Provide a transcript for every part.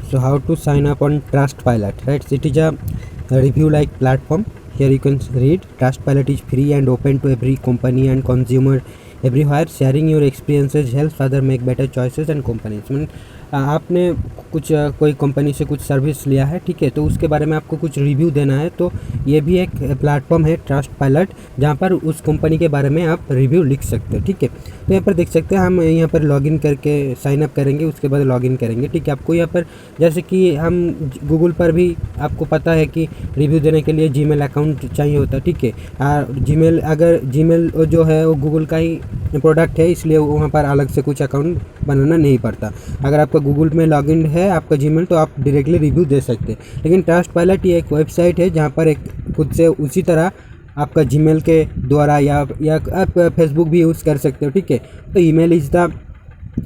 So how to sign up on Trustpilot, right? It is a review like platform. Here you can read Trustpilot is free and open to every company and consumer everywhere. Sharing your experiences helps other make better choices and companies. आपने कुछ कोई company से कुछ service लिया है, ठीक है, तो उसके बारे में आपको कुछ रिव्यू देना है, तो ये भी एक प्लेटफॉर्म है ट्रस्टपाइलट, जहाँ पर उस कंपनी के बारे में आप रिव्यू लिख सकते हो, ठीक है। तो यहाँ पर देख सकते हैं, हम यहाँ पर लॉगिन करके साइन अप करेंगे, उसके बाद लॉगिन करेंगे, ठीक है। आपको यहाँ पर जैसे कि हम गूगल पर भी आपको पता है कि रिव्यू देने के लिए जीमेल अकाउंट चाहिए होता है, ठीक है। जीमेल, अगर जीमेल जो है वो गूगल का ही प्रोडक्ट है, इसलिए वहाँ पर अलग से कुछ अकाउंट बनाना नहीं पड़ता। अगर आपका गूगल में लॉगिन है आपका जीमेल, तो आप डायरेक्टली रिव्यू दे सकते हैं। लेकिन ट्रस्टपाइलट ये एक वेबसाइट है जहाँ पर एक खुद से उसी तरह आपका जीमेल के द्वारा या आप फेसबुक भी यूज़ कर सकते हो, ठीक है। तो email is the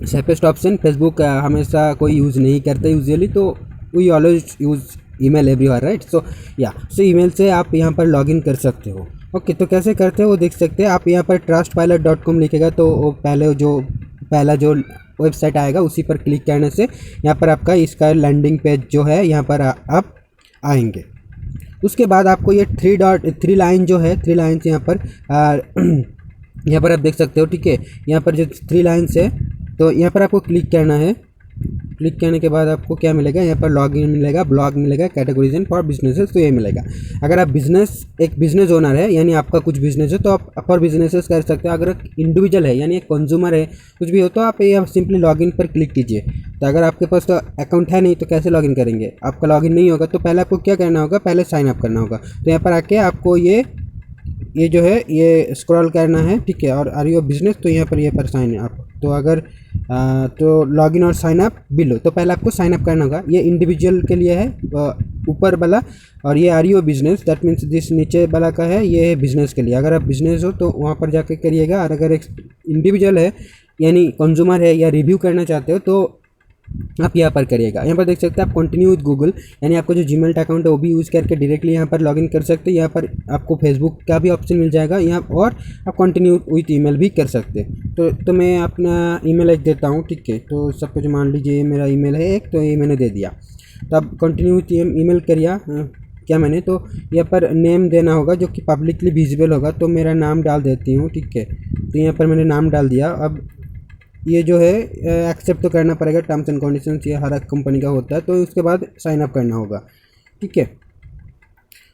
safest option. Facebook हमेशा कोई यूज़ नहीं करता यूजुअली, तो we always use email everywhere, right. So email से आप यहाँ पर लॉगिन कर सकते हो। ओके, तो कैसे करते हो वो देख सकते हैं आप। यहाँ पर trustpilot.com लिखेगा तो वो पहला जो वेबसाइट आएगा उसी पर क्लिक करने से यहाँ पर आपका इसका लैंडिंग पेज जो है यहाँ पर आप आएंगे। उसके बाद आपको ये थ्री लाइन जो है, थ्री लाइन यहाँ पर यहाँ पर आप देख सकते हो, ठीक है। यहाँ पर जो थ्री लाइन्स है, तो यहाँ पर आपको क्लिक करना है। क्लिक करने के बाद आपको क्या मिलेगा, यहाँ पर लॉगिन मिलेगा, ब्लॉग मिलेगा, कैटेगरीजन फॉर बिजनेसेस, तो ये मिलेगा। अगर आप एक बिजनेस ओनर है, यानी आपका कुछ बिजनेस है, तो आप फॉर बिजनेसेस कर सकते हो। अगर एक इंडिविजुअल है, यानी एक कंज्यूमर है, कुछ भी हो, तो आप ये सिंपली लॉगिन पर क्लिक कीजिए। तो अगर आपके पास तो अकाउंट है नहीं, तो कैसे लॉगिन करेंगे, आपका लॉगिन नहीं होगा, तो पहले आपको क्या करना होगा, पहले साइन अप करना होगा। तो यहाँ पर आके आपको ये जो है ये स्क्रॉल करना है, ठीक है। और आर यू बिजनेस, तो यहाँ पर ये पर साइन अप, तो अगर तो लॉगिन और साइन अप बिलो, तो पहले आपको साइन अप करना होगा। ये इंडिविजुअल के लिए है ऊपर वाला, और ये are you business, that means जिस नीचे वाला का है ये है बिजनेस के लिए। अगर आप बिजनेस हो तो वहाँ पर जाके करिएगा, और अगर एक इंडिविजुअल है यानी कंज्यूमर है या रिव्यू करना चाहते हो तो आप यहाँ पर करिएगा। यहाँ पर देख सकते हैं आप कंटिन्यू विद गूगल, यानी आपको जो जीमेल अकाउंट है वो भी यूज़ करके डायरेक्टली यहाँ पर लॉगिन कर सकते हैं। यहाँ पर आपको फेसबुक का भी ऑप्शन मिल जाएगा यहाँ, और आप कंटिन्यू विथ ईमेल भी कर सकते हैं। तो मैं अपना ईमेल एक देता हूँ, ठीक है। तो सब कुछ मान लीजिए मेरा ईमेल है एक, तो ये मैंने दे दिया। तो आप कंटिन्यू विथ ईमेल करिए। क्या मैंने तो यहाँ पर नेम देना होगा जो कि पब्लिकली विजिबल होगा, तो मेरा नाम डाल देती हूँ, ठीक है। तो यहाँ पर मैंने नाम डाल दिया। अब ये जो है एक्सेप्ट तो करना पड़ेगा, टर्म्स एंड कंडीशंस ये हर एक कंपनी का होता है। तो उसके बाद साइन अप करना होगा, ठीक है।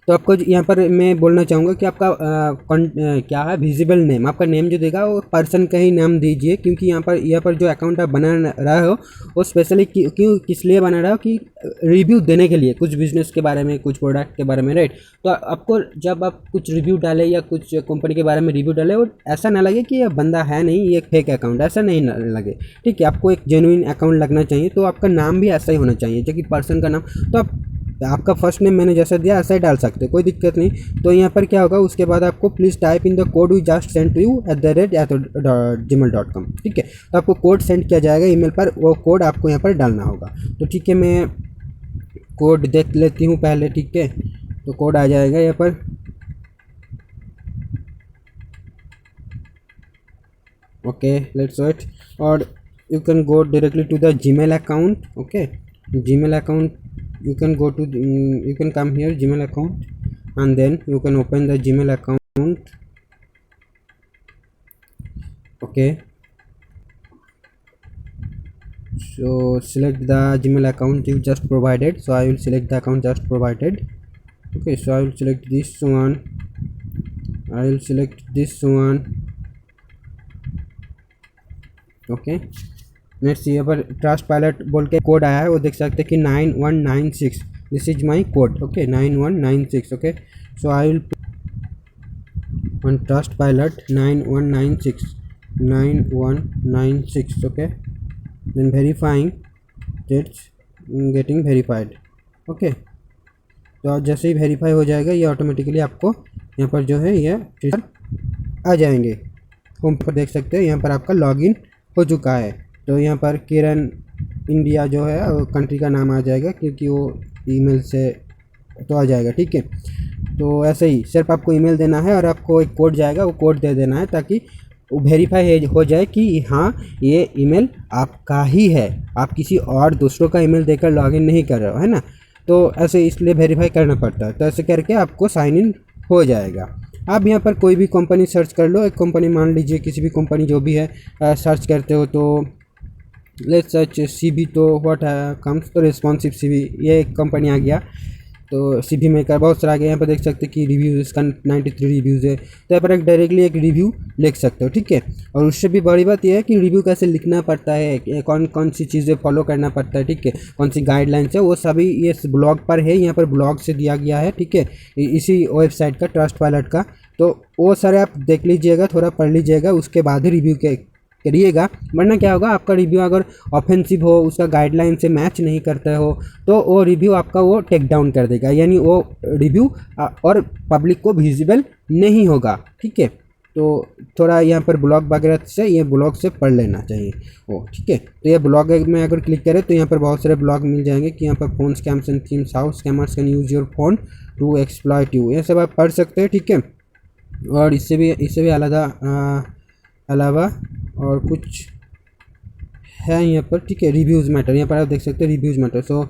तो आपको यहाँ पर मैं बोलना चाहूँगा कि आपका क्या है विजिबल नेम, आपका नेम जो देगा वो पर्सन का ही नाम दीजिए, क्योंकि यहाँ पर जो अकाउंट आप बना रहे हो वो स्पेशली क्यों किस लिए बना रहे हो कि रिव्यू देने के लिए, कुछ बिजनेस के बारे में, कुछ प्रोडक्ट के बारे में, राइट। तो आपको जब आप कुछ रिव्यू डालें या कुछ कंपनी के बारे में रिव्यू डालें, वो ऐसा ना लगे कि ये बंदा है नहीं, ये फेक अकाउंट, ऐसा नहीं लगे, ठीक है। आपको एक जेन्युइन अकाउंट लगना चाहिए, तो आपका नाम भी ऐसा ही होना चाहिए, जो कि पर्सन का नाम। तो आपका फर्स्ट नेम मैंने जैसा दिया ऐसा ही डाल सकते हो, कोई दिक्कत नहीं। तो यहाँ पर क्या होगा, उसके बाद आपको please type in the code we just send to you @gmail.com, ठीक है। तो आपको कोड सेंड किया जाएगा ईमेल पर, वो कोड आपको यहाँ पर डालना होगा। तो ठीक है, मैं कोड देख लेती हूँ पहले, ठीक है। तो कोड आ जाएगा यहाँ पर, ओके, लेट्स वेट। और you can go directly to the Gmail account, okay. Gmail account you can go to you can come here Gmail account, and then you can open the Gmail account, okay. So select the Gmail account you just provided, so I will select the account just provided, okay. So I will select this one, okay. Next यहाँ पर ट्रस्टपाइलट बोल के code आया है, वो देख सकते हैं कि 9196, this is my code, okay, 9196, okay. So I will on Trustpilot 9196, okay, then verifying, it's getting verified, okay. तो जैसे ही वेरीफाई हो जाएगा ये ऑटोमेटिकली आपको यहाँ पर जो है ये आ जाएंगे। होम पर देख सकते हैं यहाँ पर आपका लॉगिन हो चुका है। तो यहाँ पर किरण इंडिया जो है कंट्री का नाम आ जाएगा, क्योंकि वो ईमेल से तो आ जाएगा, ठीक है। तो ऐसे ही सिर्फ आपको ईमेल देना है और आपको एक कोड जाएगा, वो कोड दे देना है, ताकि वेरीफाई हो जाए कि हाँ ये ईमेल आपका ही है, आप किसी और दूसरों का ईमेल देकर लॉगिन नहीं कर रहे हो, है ना। तो ऐसे इसलिए वेरीफाई करना पड़ता है। तो ऐसे करके आपको साइन इन हो जाएगा। आप यहाँ पर कोई भी कंपनी सर्च कर लो, एक कंपनी मान लीजिए, किसी भी कंपनी जो भी है सर्च करते हो तो लेट्स सर्च सीबी, तो व्हाट कम्स, तो रिस्पॉन्सिव सीबी, ये एक कंपनी आ गया। तो सीबी मेकर बहुत सारा आ गया। यहाँ पर देख सकते हैं कि रिव्यूज़ इसका 93 रिव्यूज़ है। तो यहाँ पर एक डायरेक्टली एक रिव्यू लिख सकते हो, ठीक है। और उससे भी बड़ी बात यह है कि रिव्यू कैसे लिखना पड़ता है, कौन कौन सी चीज़ें फॉलो करना पड़ता है, ठीक है, कौन सी गाइडलाइंस है, वो सभी ये ब्लॉग पर है। यहाँ पर ब्लॉग से दिया गया है, ठीक है, इसी वेबसाइट का, ट्रस्टपायलट का। तो वो सारे आप देख लीजिएगा, थोड़ा पढ़ लीजिएगा, उसके बाद ही रिव्यू के करिएगा। वरना क्या होगा, आपका रिव्यू अगर ऑफेंसिव हो, उसका गाइडलाइन से मैच नहीं करता हो, तो वो रिव्यू आपका वो टेक डाउन कर देगा, यानी वो रिव्यू और पब्लिक को विजिबल नहीं होगा, ठीक है। तो थोड़ा यहाँ पर ब्लॉग वगैरह से, ये ब्लॉग से पढ़ लेना चाहिए वो, ठीक है। तो ये ब्लॉग में अगर क्लिक करें तो यहाँ पर बहुत सारे ब्लॉग मिल जाएंगे कि यहाँ पर phone scams and themes, how scammers can use your phone to exploit you, ये सब आप पढ़ सकते हैं, ठीक है। और इससे भी अलावा और कुछ है यहाँ पर, ठीक है। रिव्यूज़ मैटर, यहाँ पर आप देख सकते हैं रिव्यूज़ मैटर। सो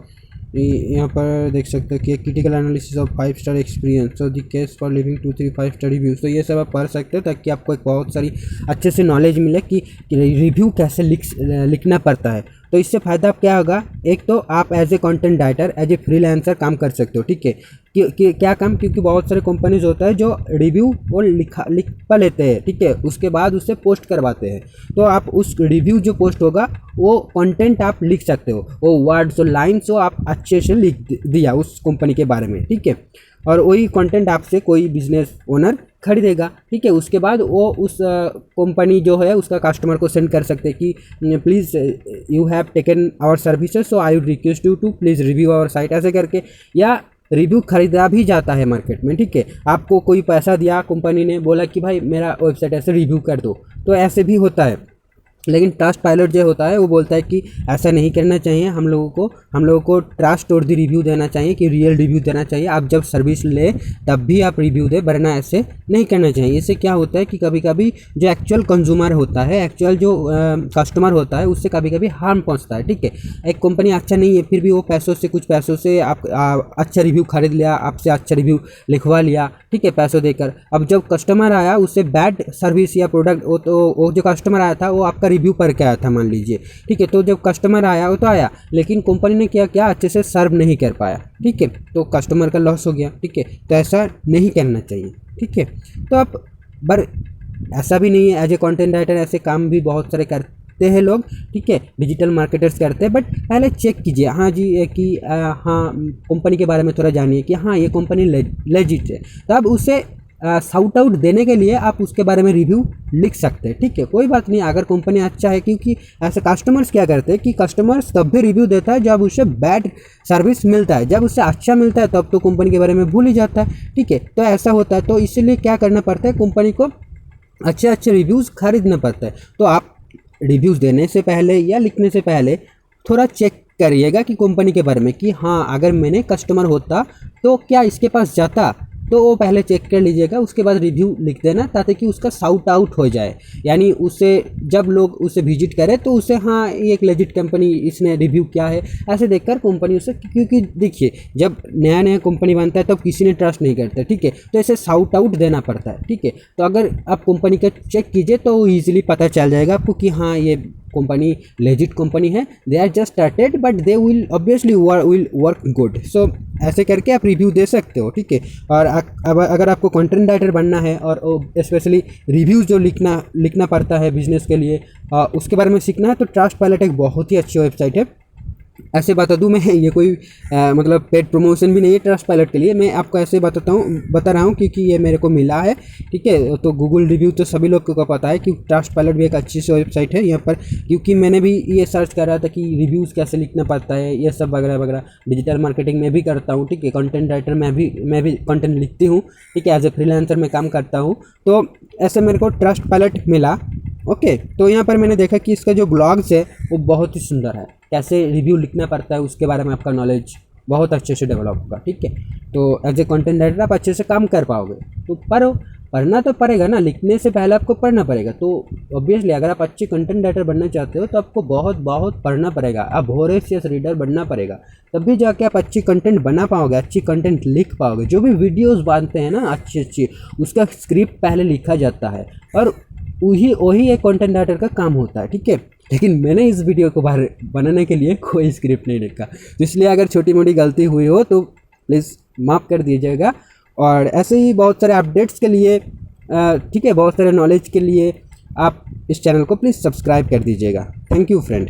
यहाँ पर देख सकते हैं कि critical analysis of 5 star experience, so the case for living 2, 3, 5 star reviews. तो ये सब आप पढ़ सकते हो ताकि आपको एक बहुत सारी अच्छे से नॉलेज मिले कि रिव्यू कैसे लिखना पड़ता है। तो इससे फ़ायदा क्या होगा, एक तो आप as a content writer, as a freelancer काम कर सकते हो, ठीक है। कि क्या काम, क्योंकि बहुत सारे कंपनीज होता है जो रिव्यू वो लिख पा लेते हैं, ठीक है, उसके बाद उसे पोस्ट करवाते हैं। तो आप उस रिव्यू जो पोस्ट होगा वो कंटेंट आप लिख सकते हो, वो वर्ड्स और लाइन्स वो आप अच्छे से लिख दिया उस कंपनी के बारे में, ठीक है। और वही कंटेंट आपसे कोई बिजनेस ओनर खरीदेगा, ठीक है। उसके बाद वो उस कंपनी जो है उसका कस्टमर को सेंड कर सकते हैं कि please you have taken our services, so I would request you to please review our site, ऐसे करके। या रिव्यू खरीदा भी जाता है मार्केट में, ठीक है। आपको कोई पैसा दिया कंपनी ने, बोला कि भाई मेरा वेबसाइट ऐसे रिव्यू कर दो, तो ऐसे भी होता है। लेकिन ट्रस्टपायलट जो होता है वो बोलता है कि ऐसा नहीं करना चाहिए, हम लोगों को ट्रस्ट और दी रिव्यू देना चाहिए, कि रियल रिव्यू देना चाहिए। आप जब सर्विस ले तब भी आप रिव्यू दे, वरना ऐसे नहीं करना चाहिए। इससे क्या होता है कि कभी कभी जो एक्चुअल कंज्यूमर होता है, एक्चुअल जो कस्टमर होता है, उससे कभी कभी हार्म पहुंचता है, ठीक है। एक कंपनी अच्छा नहीं है, फिर भी वो कुछ पैसों से आप अच्छा रिव्यू खरीद लिया, आपसे अच्छा रिव्यू लिखवा लिया, ठीक है, पैसों देकर। अब जब कस्टमर आया उससे बैड सर्विस या प्रोडक्ट, वो जो कस्टमर आया था वो आपका रिव्यू पढ़ के आया था मान लीजिए, ठीक है। तो जब कस्टमर आया वो तो आया, लेकिन कंपनी ने क्या अच्छे से सर्व नहीं कर पाया, ठीक है, तो कस्टमर का लॉस हो गया, ठीक है। तो ऐसा नहीं करना चाहिए, ठीक है। तो आप ऐसा भी नहीं है, एज ए कंटेंट राइटर ऐसे काम भी बहुत सारे करते हैं लोग, ठीक है, डिजिटल मार्केटर्स करते हैं। बट पहले चेक कीजिए, हाँ जी, कि हाँ कंपनी के बारे में थोड़ा जानिए कि हाँ ये कंपनी लेजिट है। तो अब उसे शाउट आउट देने के लिए आप उसके बारे में रिव्यू लिख सकते हैं, ठीक है, कोई बात नहीं अगर कंपनी अच्छा है। क्योंकि ऐसे कस्टमर्स क्या करते हैं कि कस्टमर्स तब भी रिव्यू देता है जब उसे बैड सर्विस मिलता है, जब उससे अच्छा मिलता है तब तो कंपनी के बारे में भूल ही जाता है, ठीक है। तो ऐसा होता है, तो इसीलिए क्या करना पड़ता है, कंपनी को अच्छे रिव्यूज़ खरीदना पड़ता है। तो आप रिव्यूज़ देने से पहले या लिखने से पहले थोड़ा चेक करिएगा कि कंपनी के बारे में, कि हाँ अगर मैंने कस्टमर होता तो क्या इसके पास जाता, तो वो पहले चेक कर लीजिएगा, उसके बाद रिव्यू लिख देना ताकि उसका शाउट आउट हो जाए। यानी उसे जब लोग उसे विजिट करें तो उसे हाँ ये एक लेजिट कंपनी, इसने रिव्यू क्या है ऐसे देखकर कंपनी उसे, क्योंकि देखिए जब नया कंपनी बनता है तब किसी ने ट्रस्ट नहीं करता, ठीक है। तो ऐसे शाउट आउट देना पड़ता है, ठीक है। तो अगर आप कंपनी का चेक कीजिए तो ईजिली पता चल जाएगा आपको कि हाँ ये कंपनी लेजिट कंपनी है, they are just started but they will obviously will work good. So ऐसे करके आप रिव्यू दे सकते हो, ठीक है। और अगर आपको कंटेंट राइटर बनना है और स्पेशली रिव्यूज़ जो लिखना पड़ता है बिजनेस के लिए, उसके बारे में सीखना है, तो ट्रस्टपायलट एक बहुत ही अच्छी वेबसाइट है। ऐसे बता दूं मैं, ये कोई मतलब पेड प्रमोशन भी नहीं है ट्रस्टपायलट के लिए, मैं आपको ऐसे बता रहा हूँ क्योंकि ये मेरे को मिला है, ठीक है। तो गूगल रिव्यू तो सभी लोग को पता है कि ट्रस्टपायलट भी एक अच्छी सी वेबसाइट है यहाँ पर, क्योंकि मैंने भी ये सर्च कर रहा था कि रिव्यूज़ कैसे लिखना पड़ता है, ये सब वगैरह वगैरह। डिजिटल मार्केटिंग में भी करता हूँ, ठीक है, कंटेंट राइटर मैं भी कंटेंट लिखती हूँ, ठीक है, एज ए फ्रीलांसर में काम करता हूँ। तो ऐसे मेरे को ट्रस्टपायलट मिला, ओके। तो यहाँ पर मैंने देखा कि इसका जो ब्लॉग्स है वो बहुत ही सुंदर है, कैसे रिव्यू लिखना पड़ता है उसके बारे में आपका नॉलेज बहुत अच्छे से डेवलप होगा, ठीक है। तो एज ए कंटेंट राइटर आप अच्छे से काम कर पाओगे, तो पढ़ो। पढ़ना तो पड़ेगा ना, लिखने से पहले आपको पढ़ना पड़ेगा। तो ऑब्वियसली अगर आप अच्छे कंटेंट राइटर बनना चाहते हो तो आपको बहुत बहुत पढ़ना पड़ेगा, आप वोरेशियस रीडर बनना पड़ेगा, तभी जाके आप अच्छी कंटेंट बना पाओगे, अच्छी कंटेंट लिख पाओगे। जो भी वीडियोस बनते हैं ना अच्छी अच्छी, उसका स्क्रिप्ट पहले लिखा जाता है और वही एक कंटेंट राइटर का काम होता है, ठीक है। लेकिन मैंने इस वीडियो को बाहर बनाने के लिए कोई स्क्रिप्ट नहीं लिखा, तो इसलिए अगर छोटी मोटी गलती हुई हो तो प्लीज़ माफ़ कर दीजिएगा। और ऐसे ही बहुत सारे अपडेट्स के लिए ठीक है, बहुत सारे नॉलेज के लिए आप इस चैनल को प्लीज़ सब्सक्राइब कर दीजिएगा। Thank you friend.